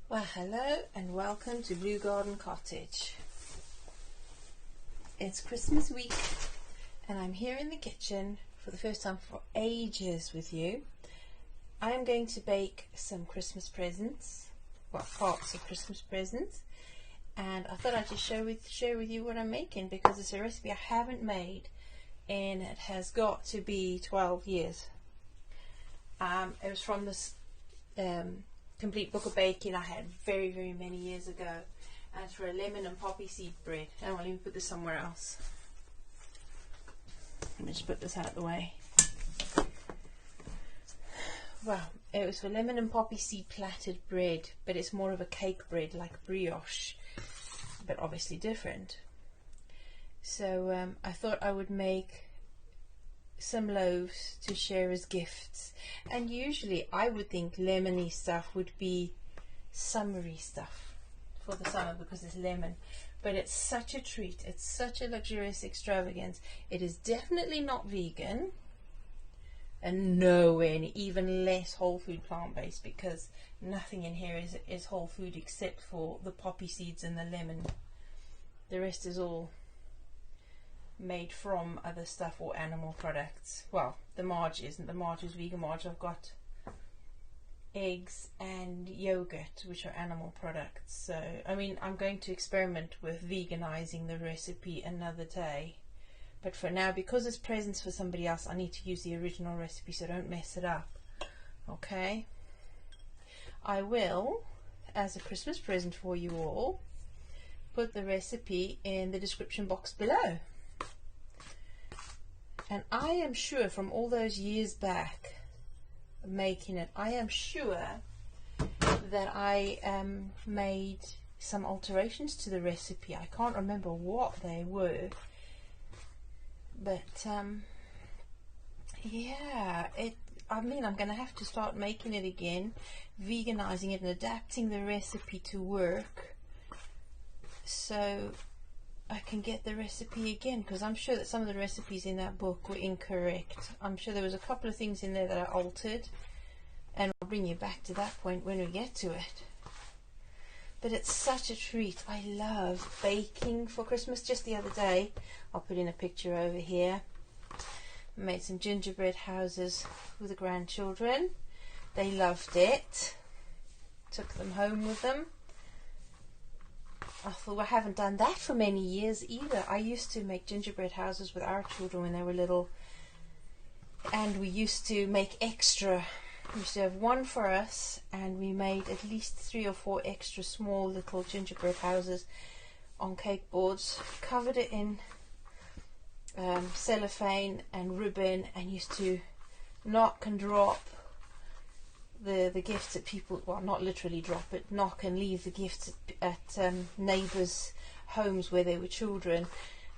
Well, hello and welcome to Blue Garden Cottage. It's Christmas week and I'm here in the kitchen for the first time for ages with you. I am going to bake some Christmas presents, well, parts of Christmas presents, and I thought I'd just share with you what I'm making because it's a recipe I haven't made and it has got to be 12 years. It was from this complete book of baking I had very many years ago, and it's for a lemon and poppy seed bread. And let me put this somewhere else. Let me just put this out of the way. Well, it was for lemon and poppy seed platted bread, but it's more of a cake bread like brioche, but obviously different. So I thought I would make some loaves to share as gifts, and usually I would think lemony stuff would be summery stuff for the summer because it's lemon, but it's such a treat, it's such a luxurious extravagance. It is definitely not vegan and nowhere even less whole food plant-based, because nothing in here is whole food except for the poppy seeds and the lemon. The rest is all made from other stuff or animal products. Well, the marge isn't. The marge is vegan marge. I've got eggs and yogurt, which are animal products. So, I mean, I'm going to experiment with veganizing the recipe another day. But for now, because it's presents for somebody else, I need to use the original recipe so don't mess it up. Okay? I will, as a Christmas present for you all, put the recipe in the description box below. And I am sure from all those years back making it, I am sure that I made some alterations to the recipe. I can't remember what they were, but yeah, I mean, I'm going to have to start making it again, veganizing it and adapting the recipe to work so I can get the recipe again, because I'm sure that some of the recipes in that book were incorrect. I'm sure there was a couple of things in there that I altered, and I'll bring you back to that point when we get to it. But it's such a treat. I love baking for Christmas. Just the other day, I'll put in a picture over here, I made some gingerbread houses with the grandchildren. They loved it. Took them home with them. I thought, I haven't done that for many years either. I used to make gingerbread houses with our children when they were little, and we used to make extra. We used to have one for us, and we made at least 3 or 4 extra small little gingerbread houses on cake boards, covered it in cellophane and ribbon, and used to knock and drop the gifts at people, well, not literally drop it, knock and leave the gifts at neighbours' homes where they were children,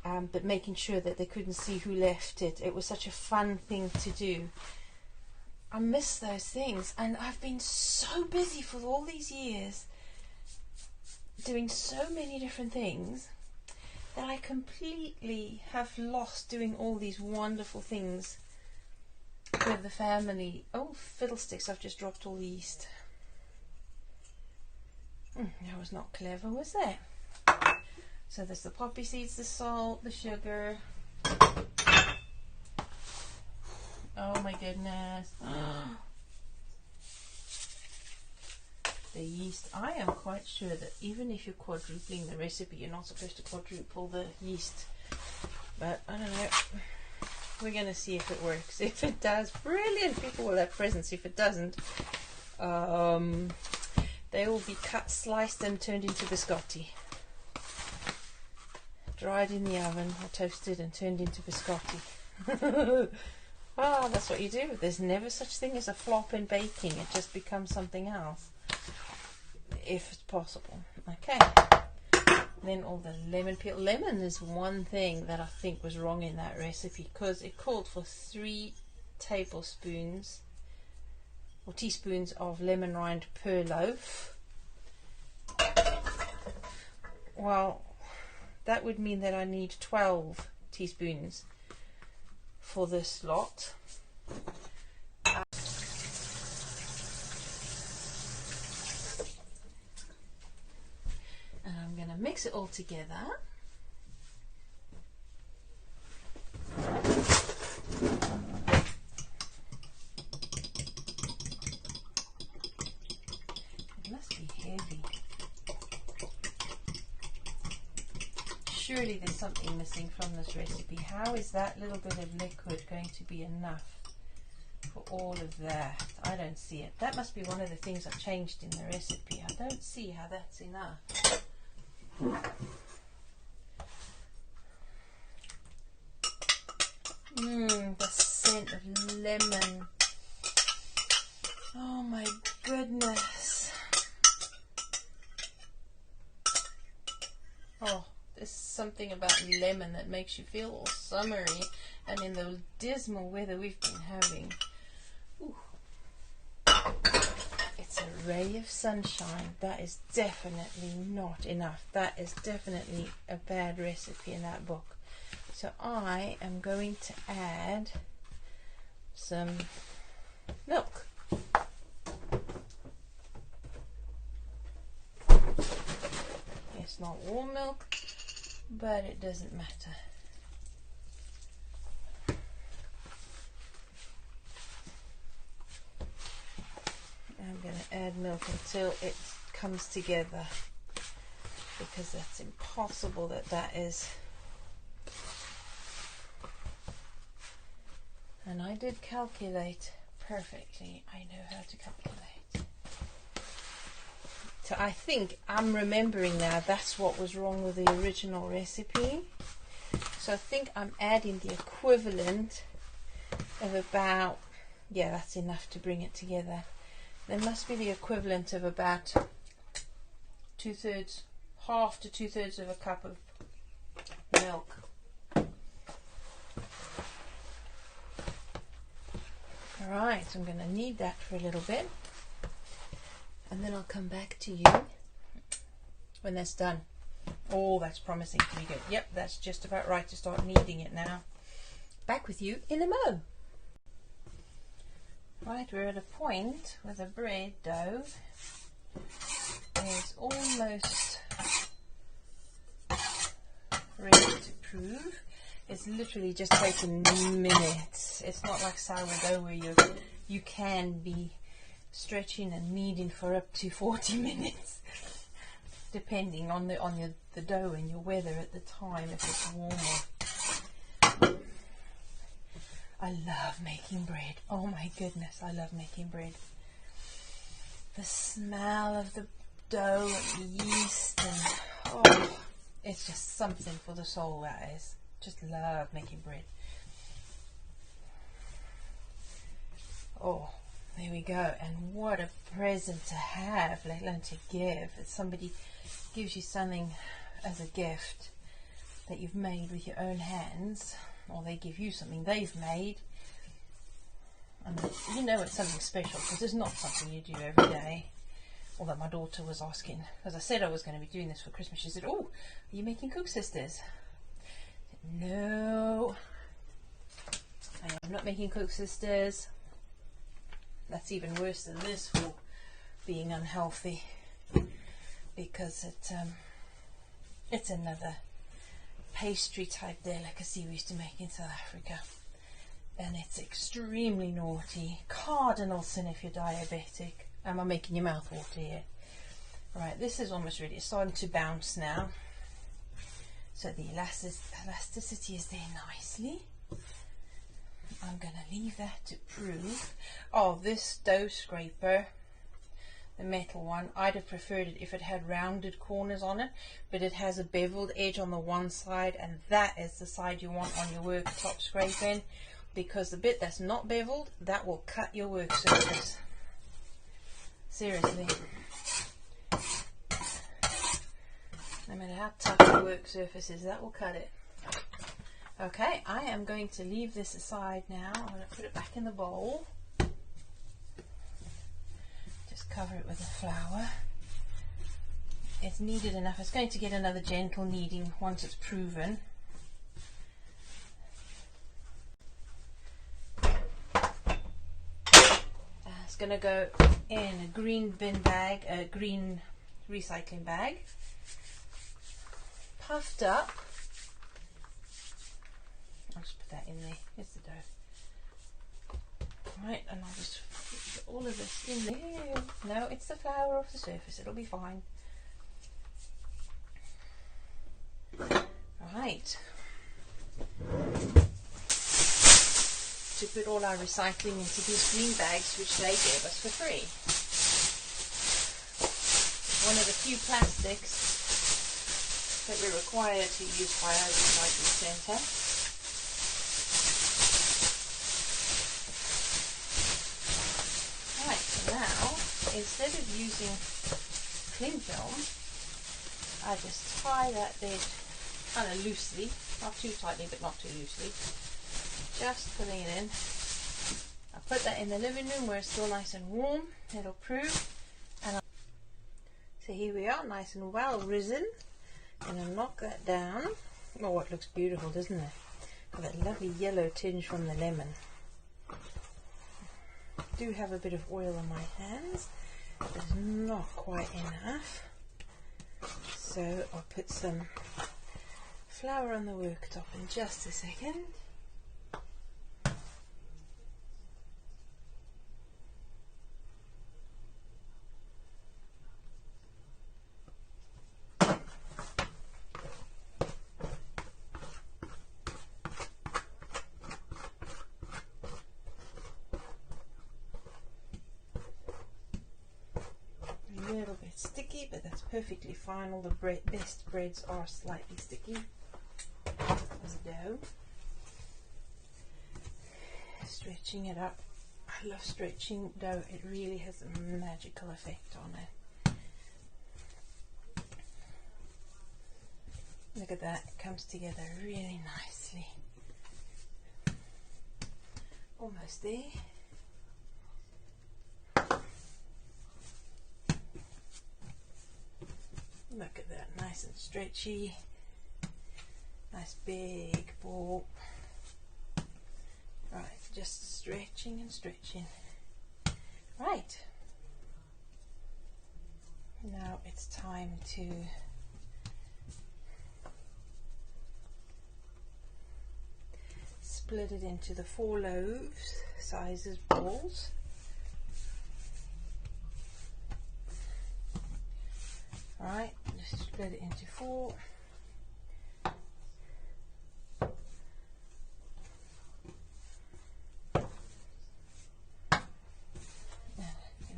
but making sure that they couldn't see who left it. It was such a fun thing to do. I miss those things, and I've been so busy for all these years doing so many different things that I completely have lost doing all these wonderful things with the family. Oh, fiddlesticks, I've just dropped all the yeast. That was not clever, was it? So there's the poppy seeds, the salt, the sugar. Oh my goodness. The yeast. I am quite sure that even if you're quadrupling the recipe, you're not supposed to quadruple the yeast. But I don't know. We're going to see if it works. If it does, brilliant, people will have presents. If it doesn't, they will be cut, sliced and turned into biscotti. Dried in the oven or toasted and turned into biscotti. Ah, that's what you do. There's never such thing as a flop in baking. It just becomes something else, if it's possible. Okay. Then all the lemon peel. Lemon is one thing that I think was wrong in that recipe, because it called for 3 tablespoons or teaspoons of lemon rind per loaf. Well, that would mean that I need 12 teaspoons for this lot. mix it all together. It must be heavy. Surely there's something missing from this recipe. How is that little bit of liquid going to be enough for all of that? I don't see it. That must be one of the things I've changed in the recipe. I don't see how that's enough. The scent of lemon. Oh my goodness. Oh, there's something about lemon that makes you feel all summery, and in the dismal weather we've been having. Ooh. It's a ray of sunshine. That is definitely not enough. That is definitely a bad recipe in that book. So I am going to add some milk. It's not warm milk, but it doesn't matter. I'm going to add milk until it comes together, because that's impossible that is. And I did calculate perfectly. I know how to calculate. So I think I'm remembering now that's what was wrong with the original recipe. So I think I'm adding the equivalent of about, yeah, that's enough to bring it together. There must be the equivalent of about 2/3, half to 2/3 of a cup of milk. Alright, so I'm going to knead that for a little bit, and then I'll come back to you when that's done. Oh, that's promising to be good. Yep, that's just about right to start kneading it now. Back with you in a mo. Right, we're at a point where the bread dough is almost ready to prove. It's literally just taken minutes. It's not like sourdough where you can be stretching and kneading for up to 40 minutes, depending on the dough and your weather at the time, if it's warmer. I love making bread. Oh my goodness, I love making bread. The smell of the dough and the yeast, and oh, it's just something for the soul, that is. Just love making bread. Oh, there we go. And what a present to have, let alone to give. If somebody gives you something as a gift that you've made with your own hands, or they give you something they've made, and you know it's something special, because it's not something you do every day. Although my daughter was asking, because I said I was going to be doing this for Christmas, she said, "Oh, are you making Cook Sisters?" No, I'm not making Cook Sisters. That's even worse than this for being unhealthy, because it's another pastry type delicacy we used to make in South Africa, and it's extremely naughty. Cardinal sin if you're diabetic. Am I making your mouth water here? Right, this is almost ready. It's starting to bounce now. So the elasticity is there nicely. I'm going to leave that to prove. Oh, this dough scraper, the metal one, I'd have preferred it if it had rounded corners on it, but it has a beveled edge on the one side, and that is the side you want on your worktop scraping, because the bit that's not beveled, that will cut your work surface. Seriously. No matter how tough the work surface is, that will cut it. Okay, I am going to leave this aside now. I'm going to put it back in the bowl. Just cover it with the flour. It's kneaded enough. It's going to get another gentle kneading once it's proven. It's going to go in a green bin bag, a green recycling bag. puffed up. I'll just put that in there. Here's the dough. Right, and I'll just put all of this in there. No, it's the flour off the surface. It'll be fine. Right. To put all our recycling into these green bags, which they gave us for free. One of the few plastics that we're required to use by our recycling centre. Right, so now, instead of using cling film, I just tie that bit kind of loosely, not too tightly but not too loosely. Just putting it in. I'll put that in the living room where it's still nice and warm. It'll prove. And so here we are, nice and well risen. And I'll knock that down. Oh, it looks beautiful, doesn't it? Got that lovely yellow tinge from the lemon. I do have a bit of oil on my hands, but it's not quite enough. So I'll put some flour on the worktop in just a second. A little bit sticky, but that's perfectly fine. All the best breads are slightly sticky as dough. Stretching it up. I love stretching dough. It really has a magical effect on it. Look at that. It comes together really nicely. Almost there. Look at that, nice and stretchy, nice big ball. Right, just stretching and stretching. Right, now it's time to split it into the 4 loaves sizes balls. Right, just split it into 4. And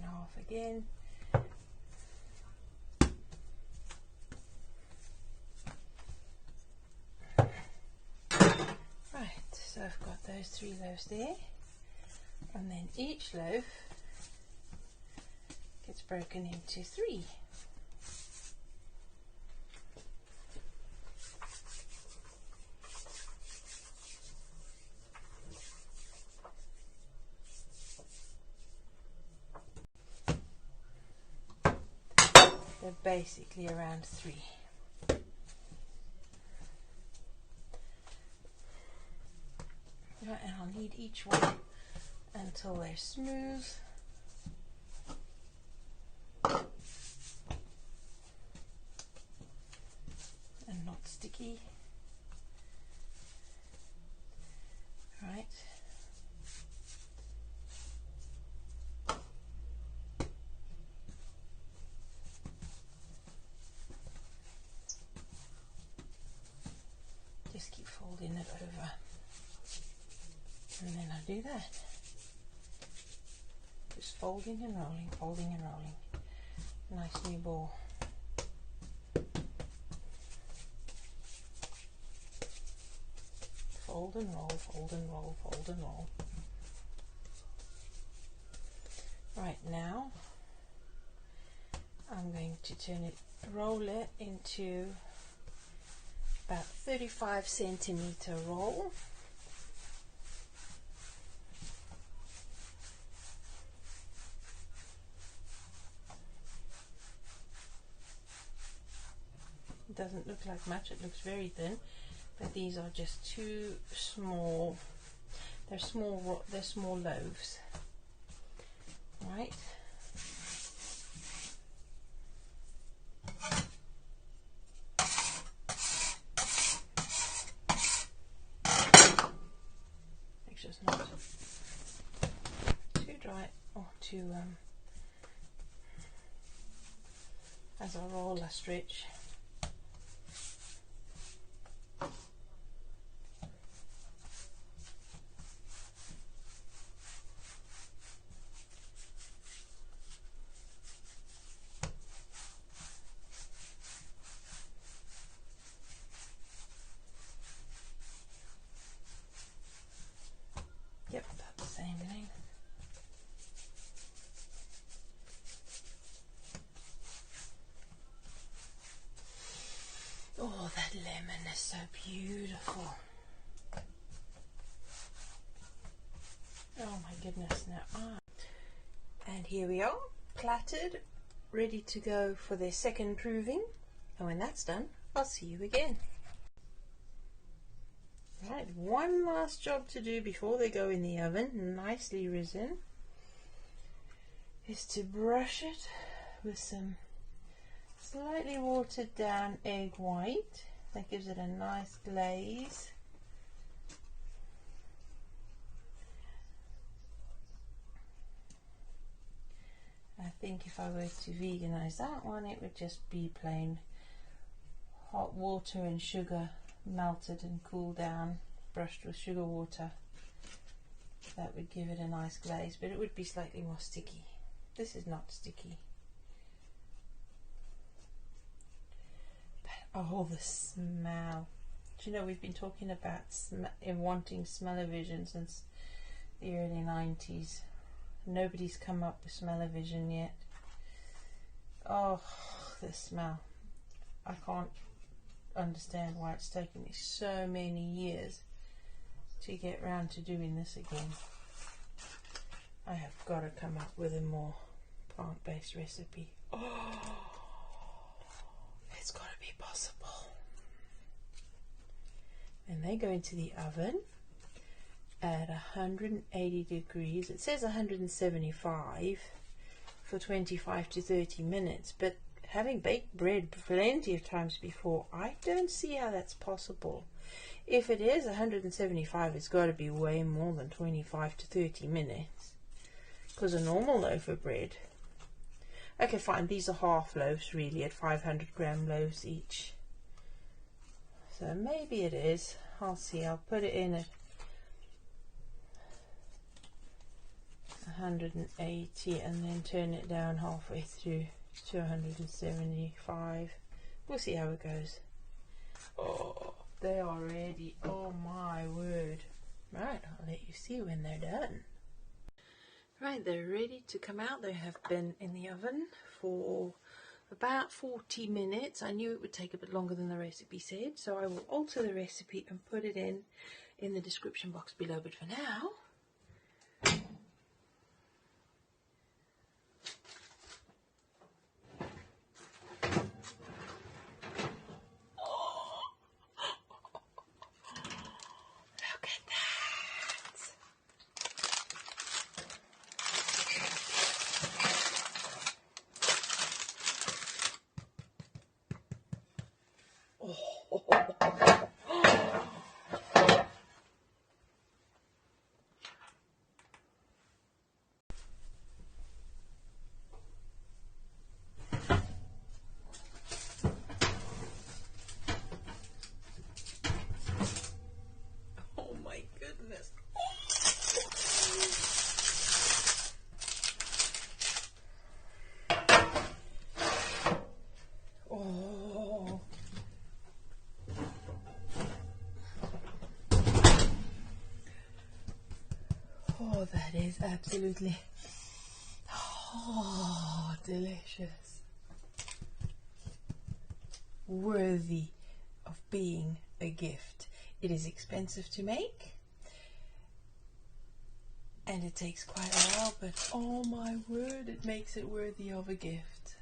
half again. Right, so I've got those 3 loaves there, and then each loaf gets broken into 3. They're basically around 3. Right, and I'll knead each one until they're smooth. And not sticky. Right. Just keep folding it over, and then I do that. Just folding and rolling, folding and rolling. Nice new ball. Fold and roll, fold and roll, fold and roll. Right, now I'm going to roll it into about 35 centimeter roll. It doesn't look like much, it looks very thin, but these are just too small. They're small loaves. Right. as a roller stretch. Yep, that's the same thing. Oh, that lemon is so beautiful. Oh my goodness, now. And here we are, platted, ready to go for their second proving. And when that's done, I'll see you again. Right, one last job to do before they go in the oven, nicely risen, is to brush it with some slightly watered down egg white. That gives it a nice glaze. I think if I were to veganize that one, it would just be plain hot water and sugar melted and cooled down, brushed with sugar water. That would give it a nice glaze, but it would be slightly more sticky. This is not sticky. But, oh, the smell. Do you know, we've been talking about wanting smell-o-vision since the early 90s. Nobody's come up with smell-o-vision yet. Oh, the smell. I can't understand why it's taken me so many years to get round to doing this again. I have got to come up with a more plant-based recipe. Oh, it's got to be possible. And they go into the oven at 180 degrees. It says 175 for 25 to 30 minutes, but having baked bread plenty of times before, I don't see how that's possible. If it is 175, it's got to be way more than 25 to 30 minutes, because a normal loaf of bread, okay fine, these are half loaves really, at 500 gram loaves each, so maybe it is. I'll see. I'll put it in at 180 and then turn it down halfway through to 175. We'll see how it goes. Oh, they are ready. Oh my word. Right, I'll let you see when they're done. Right, they're ready to come out. They have been in the oven for about 40 minutes. I knew it would take a bit longer than the recipe said, so I will alter the recipe and put it in the description box below. But for now, oh my goodness. Oh. Oh, that is absolutely delicious. Worthy of being a gift. It is expensive to make and it takes quite a while, but oh my word, it makes it worthy of a gift.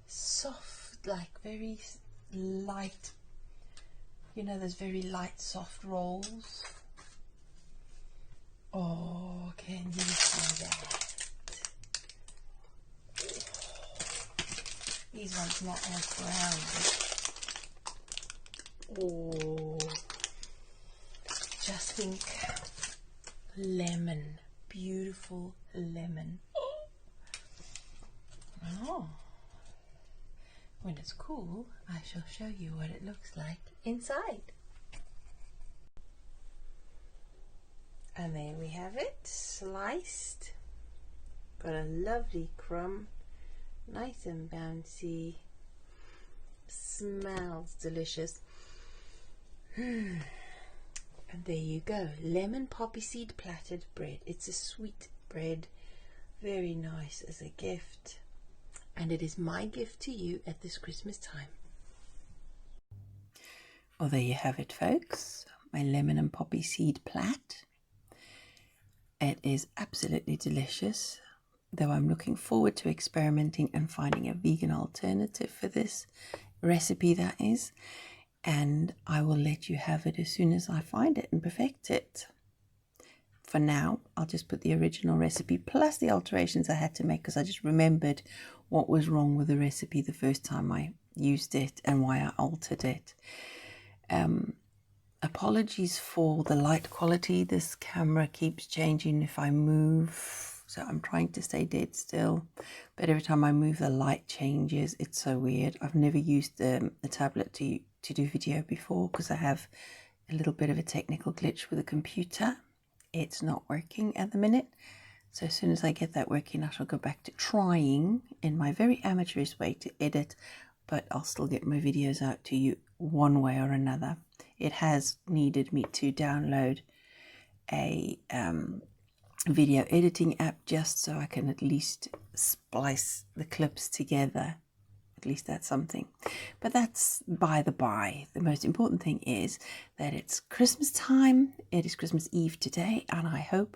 Soft, like very light, you know, those very light soft rolls. Oh, can you see that? These ones not as brown. Oh, just think, lemon, beautiful lemon. Oh, when it's cool, I shall show you what it looks like inside. And there we have it, sliced. Got a lovely crumb, nice and bouncy. Smells delicious. And there you go, lemon poppy seed plaited bread. It's a sweet bread, very nice as a gift, and it is my gift to you at this Christmas time. Well, there you have it, folks, my lemon and poppy seed plait. It is absolutely delicious, though I'm looking forward to experimenting and finding a vegan alternative for this recipe, that is, and I will let you have it as soon as I find it and perfect it. For now, I'll just put the original recipe plus the alterations I had to make, because I just remembered what was wrong with the recipe the first time I used it and why I altered it. Apologies for the light quality. This camera keeps changing if I move, so I'm trying to stay dead still, but every time I move the light changes. It's so weird. I've never used a tablet to do video before because I have a little bit of a technical glitch with the computer. It's not working at the minute, so as soon as I get that working, I shall go back to trying in my very amateurish way to edit, but I'll still get my videos out to you one way or another. It has needed me to download a video editing app just so I can at least splice the clips together. At least that's something. But that's by the by. The most important thing is that it's Christmas time. It is Christmas Eve today, and I hope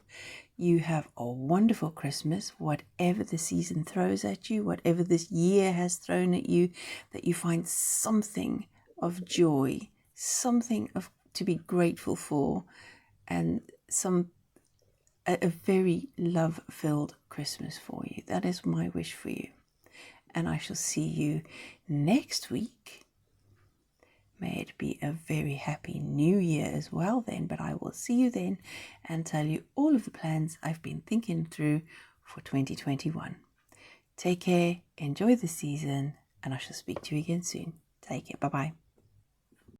you have a wonderful Christmas, whatever the season throws at you, whatever this year has thrown at you, that you find something of joy, something to be grateful for, and a very love-filled Christmas for you. That is my wish for you. And I shall see you next week. May it be a very happy new year as well then, but I will see you then and tell you all of the plans I've been thinking through for 2021. Take care, enjoy the season, and I shall speak to you again soon. Take care, bye-bye.